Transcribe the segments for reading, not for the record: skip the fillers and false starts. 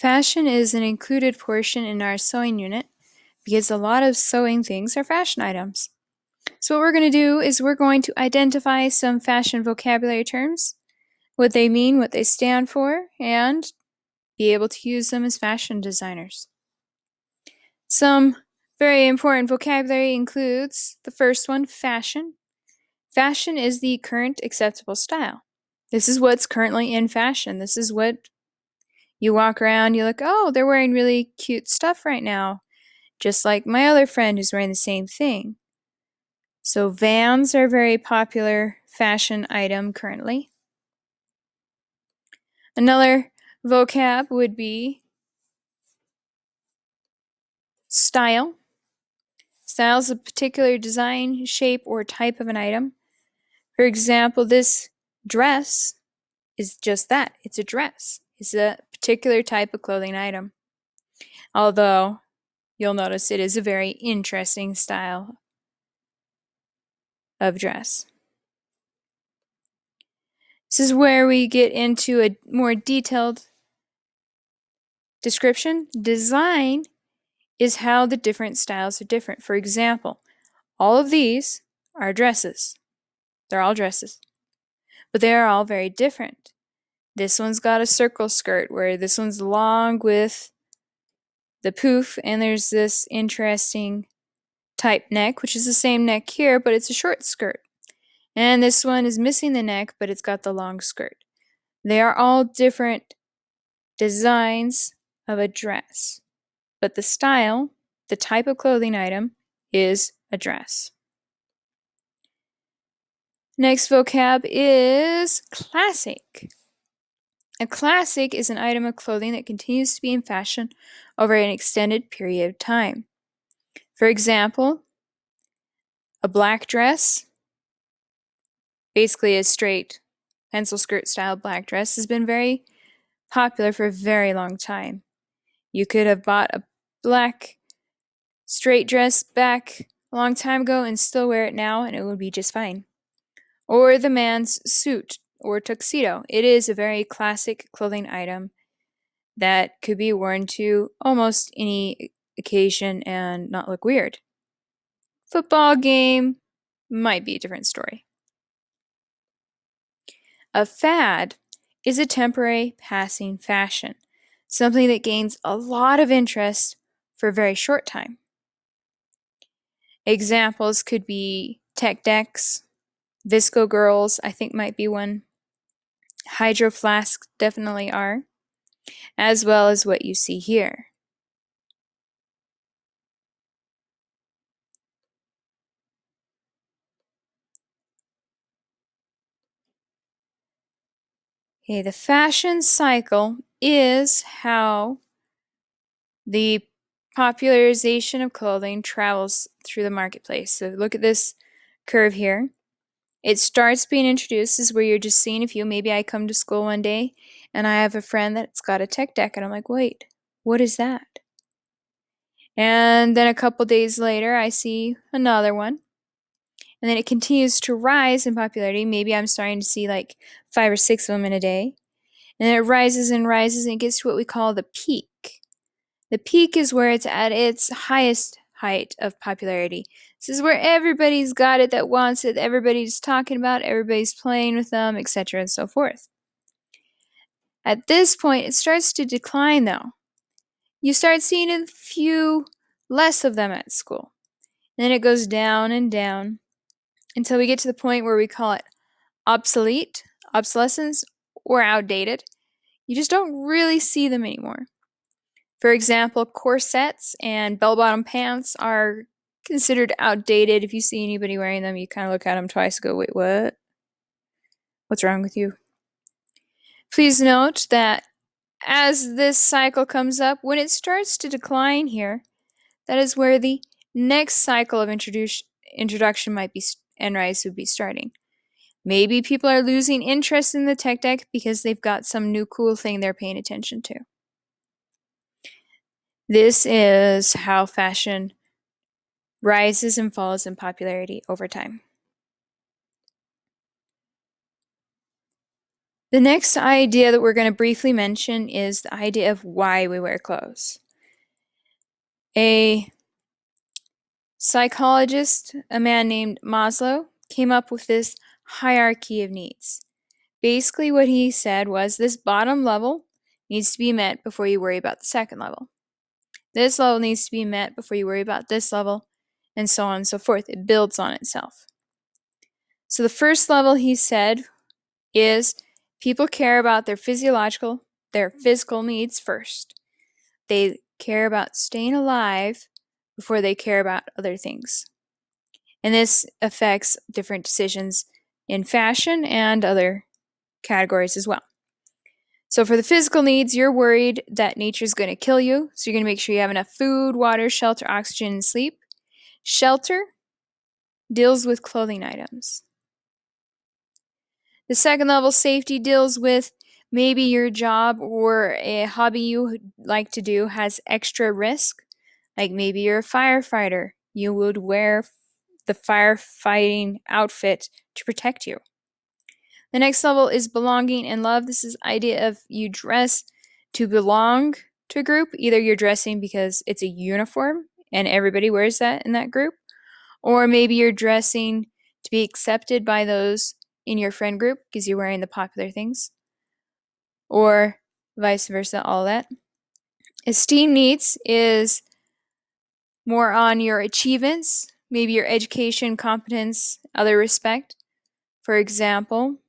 Fashion is an included portion in our sewing unit because a lot of sewing things are fashion items. So what we're going to do is we're going to identify some fashion vocabulary terms, what they mean, what they stand for, and be able to use them as fashion designers. Some very important vocabulary includes the first one, fashion. Fashion is the current acceptable style. This is what's currently in fashion. This is what you walk around, you look, oh, they're wearing really cute stuff right now. Just like my other friend who's wearing the same thing. So Vans are a very popular fashion item currently. Another vocab would be style. Style is a particular design, shape, or type of an item. For example, this dress is just that. It's a dress. It's a particular type of clothing item. Although, you'll notice it is a very interesting style of dress. This is where we get into a more detailed description. Design is how the different styles are different. For example, all of these are dresses. They're all dresses. But they are all very different. This one's got a circle skirt, where this one's long with the poof, and there's this interesting type neck, which is the same neck here, but it's a short skirt. And this one is missing the neck, but it's got the long skirt. They are all different designs of a dress, but the style, the type of clothing item, is a dress. Next vocab is classic. A classic is an item of clothing that continues to be in fashion over an extended period of time. For example, a black dress, basically a straight pencil skirt style black dress, has been very popular for a very long time. You could have bought a black straight dress back a long time ago and still wear it now, and it would be just fine. Or the man's suit or tuxedo. It is a very classic clothing item that could be worn to almost any occasion and not look weird. Football game might be a different story. A fad is a temporary passing fashion, something that gains a lot of interest for a very short time. Examples could be tech decks, Visco girls, I think might be one. Hydro flasks definitely are, as well as what you see here. Okay, the fashion cycle is how the popularization of clothing travels through the marketplace. So look at this curve here. It starts being introduced. This is where you're just seeing a few. Maybe I come to school one day and I have a friend that's got a tech deck and I'm like, wait, what is that? And then a couple days later, I see another one. And then it continues to rise in popularity. Maybe I'm starting to see like 5 or 6 of them in a day. And then it rises and rises and it gets to what we call the peak. The peak is where it's at its highest height of popularity. This is where everybody's got it that wants it, everybody's talking about it, everybody's playing with them, etc. and so forth. At this point, it starts to decline though. You start seeing a few less of them at school. And then it goes down and down until we get to the point where we call it obsolete, obsolescence, or outdated. You just don't really see them anymore. For example, corsets and bell-bottom pants are considered outdated. If you see anybody wearing them, you kind of look at them twice and go, wait, what? What's wrong with you? Please note that as this cycle comes up, when it starts to decline here, that is where the next cycle of introduction might be and rise would be starting. Maybe people are losing interest in the tech deck because they've got some new cool thing they're paying attention to. This is how fashion rises and falls in popularity over time. The next idea that we're going to briefly mention is the idea of why we wear clothes. A psychologist, a man named Maslow, came up with this hierarchy of needs. Basically, what he said was this bottom level needs to be met before you worry about the second level. This level needs to be met before you worry about this level, and so on and so forth. It builds on itself. So the first level, he said, is people care about their physical needs first. They care about staying alive before they care about other things. And this affects different decisions in fashion and other categories as well. So for the physical needs, you're worried that nature's going to kill you, so you're going to make sure you have enough food, water, shelter, oxygen, and sleep. Shelter deals with clothing items. The second level, safety, deals with maybe your job or a hobby you like to do has extra risk. Like maybe you're a firefighter. You would wear the firefighting outfit to protect you. The next level is belonging and love. This is the idea of you dress to belong to a group. Either you're dressing because it's a uniform and everybody wears that in that group, or maybe you're dressing to be accepted by those in your friend group because you're wearing the popular things, or vice versa, all that. Esteem needs is more on your achievements, maybe your education, competence, other respect. For example,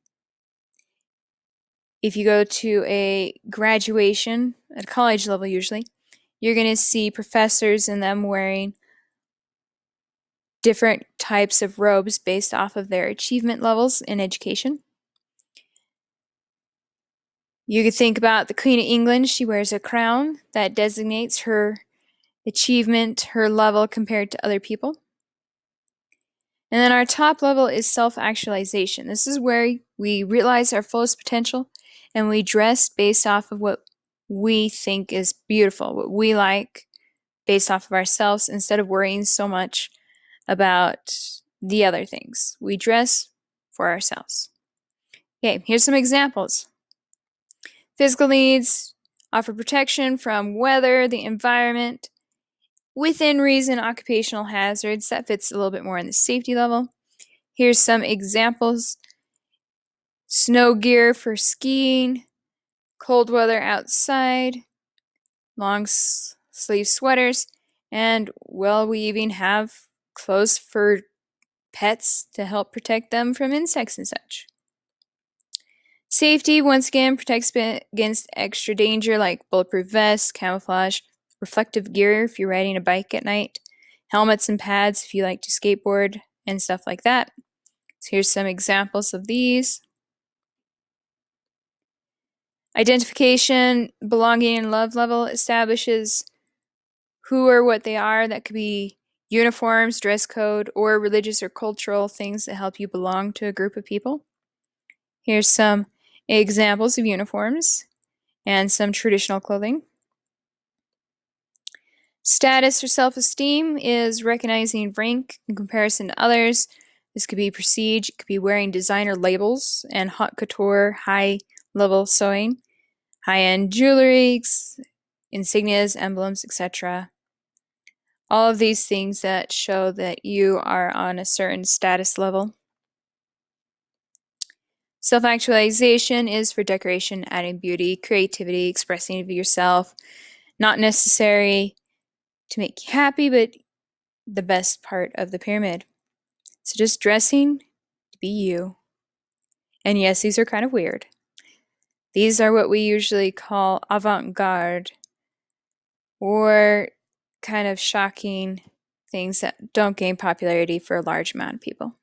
if you go to a graduation at college level usually, you're going to see professors and them wearing different types of robes based off of their achievement levels in education. You could think about the Queen of England. She wears a crown that designates her achievement, her level compared to other people. And then our top level is self-actualization. This is where we realize our fullest potential and we dress based off of what we think is beautiful, what we like based off of ourselves, instead of worrying so much about the other things. We dress for ourselves. Okay, here's some examples. Physical needs offer protection from weather, the environment, within reason, occupational hazards. That fits a little bit more in the safety level. Here's some examples. Snow gear for skiing, cold weather outside, long sleeve sweaters, and well, we even have clothes for pets to help protect them from insects and such. Safety, once again, protects against extra danger like bulletproof vests, camouflage, reflective gear if you're riding a bike at night, helmets and pads if you like to skateboard, and stuff like that. So here's some examples of these. Identification, belonging, and love level establishes who or what they are. That could be uniforms, dress code, or religious or cultural things that help you belong to a group of people. Here's some examples of uniforms and some traditional clothing. Status or self-esteem is recognizing rank in comparison to others. This could be prestige, it could be wearing designer labels and haute couture, high-level sewing, high-end jewelry, insignias, emblems, etc. All of these things that show that you are on a certain status level. Self-actualization is for decoration, adding beauty, creativity, expressing of yourself. Not necessary to make you happy, but the best part of the pyramid. So just dressing to be you. And yes, these are kind of weird. These are what we usually call avant-garde, or kind of shocking things that don't gain popularity for a large amount of people.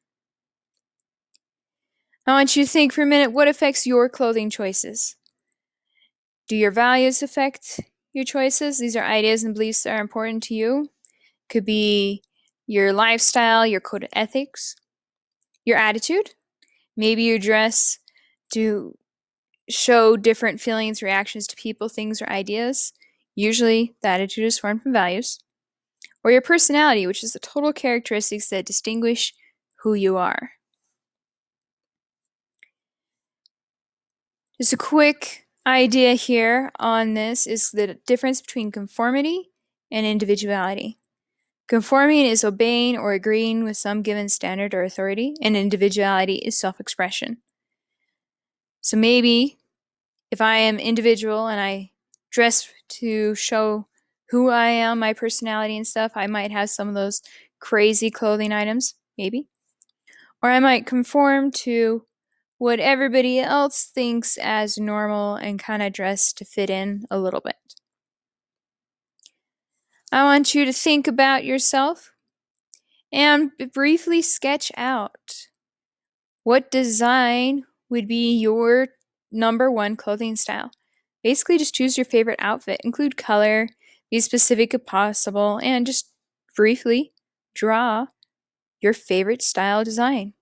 I want you to think for a minute, what affects your clothing choices? Do your values affect your choices? These are ideas and beliefs that are important to you. Could be your lifestyle, your code of ethics, your attitude. Maybe you dress to show different feelings, reactions to people, things, or ideas. Usually, the attitude is formed from values. Or your personality, which is the total characteristics that distinguish who you are. Just a quick idea here on this is the difference between conformity and individuality. Conforming is obeying or agreeing with some given standard or authority, and individuality is self-expression. So maybe if I am individual and I dress to show who I am, my personality and stuff, I might have some of those crazy clothing items, maybe. Or I might conform to what everybody else thinks as normal and kind of dress to fit in a little bit. I want you to think about yourself and briefly sketch out what design would be your #1 clothing style. Basically, just choose your favorite outfit, include color, be as specific as possible, and just briefly draw your favorite style design.